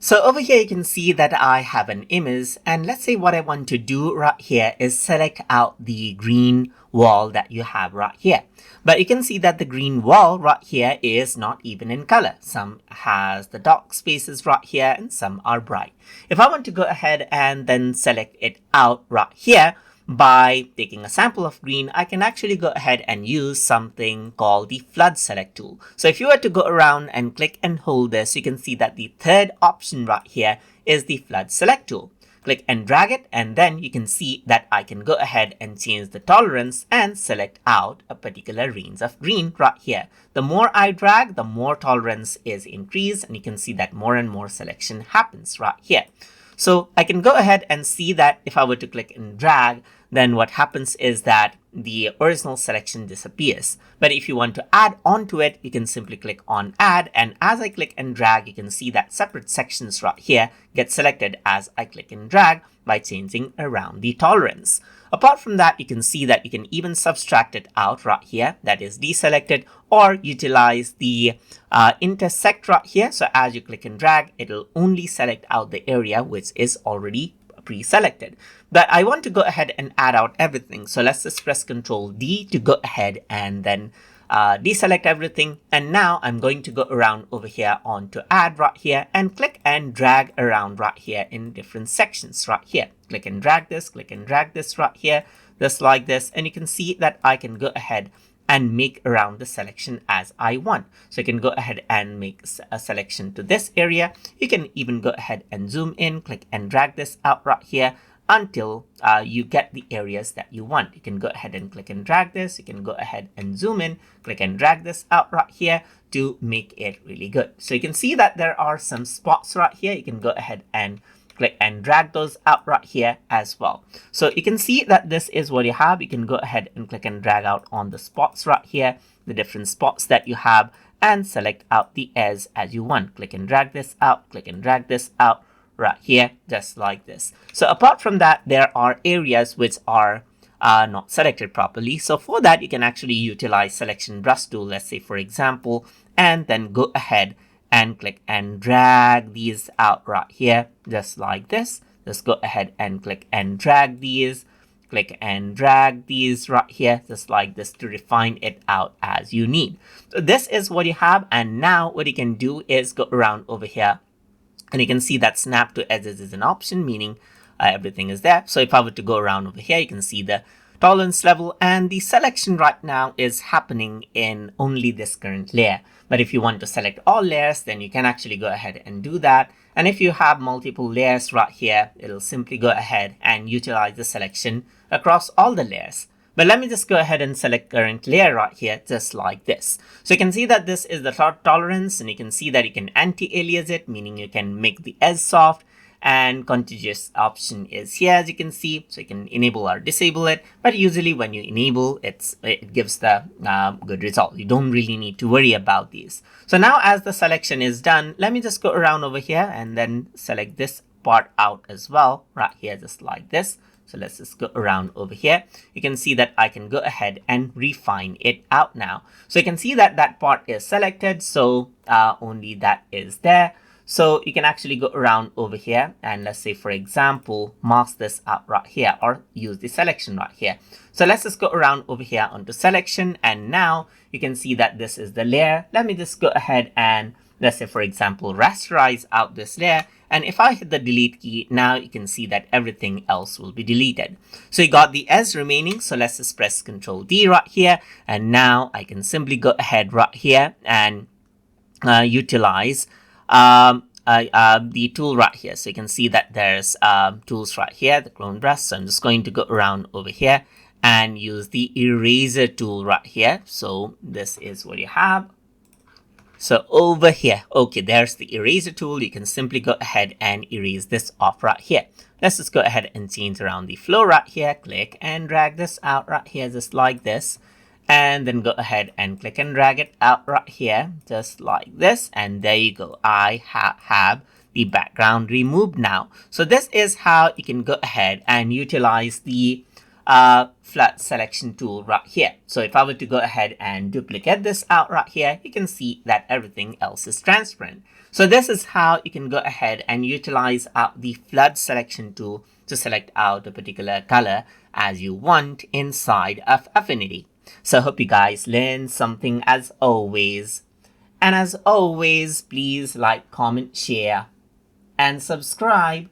So over here you can see that I have an image, and let's say what I want to do right here is select out the green wall that you have right here. But you can see that the green wall right here is not even in color. Some has the dark spaces right here and some are bright. If I want to go ahead and then select it out right here, by taking a sample of green, I can actually go ahead and use something called the flood select tool. So if you were to go around and click and hold this, you can see that the third option right here is the flood select tool. Click and drag it, and then you can see that I can go ahead and change the tolerance and select out a particular range of green right here. The more I drag, the more tolerance is increased, and you can see that more and more selection happens right here. So I can go ahead and see that if I were to click and drag, then what happens is that the original selection disappears. But if you want to add onto it, you can simply click on add. And as I click and drag, you can see that separate sections right here get selected as I click and drag by changing around the tolerance. Apart from that, you can see that you can even subtract it out right here, that is deselected, or utilize the intersect right here. So as you click and drag, it'll only select out the area which is already pre-selected. But I want to go ahead and add out everything. So let's just press Ctrl D to go ahead and then deselect everything. And now I'm going to go around over here onto add right here and click and drag around right here in different sections right here. Click and drag this right here, just like this. And you can see that I can go ahead and make around the selection as I want. So you can go ahead and make a selection to this area. You can even go ahead and zoom in, click and drag this out right here until you get the areas that you want. You can go ahead and click and drag this. You can go ahead and zoom in, click and drag this out right here to make it really good. So you can see that there are some spots right here. You can go ahead and click and drag those out right here as well. So you can see that this is what you have. You can go ahead and click and drag out on the spots right here, the different spots that you have, and select out the edge as you want. Click and drag this out, click and drag this out right here, just like this. So apart from that, there are areas which are not selected properly. So for that, you can actually utilize selection brush tool, let's say for example, and then go ahead and click and drag these out right here, just like this. Just go ahead and click and drag these, click and drag these right here, just like this, to refine it out as you need. So this is what you have. And now what you can do is go around over here, and you can see that snap to edges is an option, meaning everything is there. So if I were to go around over here, you can see the tolerance level, and the selection right now is happening in only this current layer. But if you want to select all layers, then you can actually go ahead and do that. And if you have multiple layers right here, it'll simply go ahead and utilize the selection across all the layers. But let me just go ahead and select current layer right here, just like this. So you can see that this is the tolerance, and you can see that you can anti-alias it, meaning you can make the edge soft. And contiguous option is here, as you can see. So you can enable or disable it, but usually when you enable, it gives the good result. You don't really need to worry about these. So now as the selection is done, let me just go around over here and then select this part out as well, right here, just like this. So let's just go around over here. You can see that I can go ahead and refine it out now. So you can see that that part is selected, so only that is there. So you can actually go around over here and let's say, for example, mask this out right here, or use the selection right here. So let's just go around over here onto selection, and now you can see that this is the layer. Let me just go ahead and let's say, for example, rasterize out this layer. And if I hit the delete key, now you can see that everything else will be deleted. So you got the edge remaining. So let's just press Ctrl D right here. And now I can simply go ahead right here and utilize the tool right here. So you can see that there's tools right here, the clone brush. So I'm just going to go around over here and use the eraser tool right here. So this is what you have. So over here, okay, there's the eraser tool. You can simply go ahead and erase this off right here. Let's just go ahead and change around the flow right here. Click and drag this out right here, just like this. And then go ahead and click and drag it out right here, just like this. And there you go. I have the background removed now. So this is how you can go ahead and utilize the flood selection tool right here. So if I were to go ahead and duplicate this out right here, you can see that everything else is transparent. So this is how you can go ahead and utilize out the flood selection tool to select out a particular color as you want inside of Affinity. So I hope you guys learned something as always. And as always, please like, comment, share, and subscribe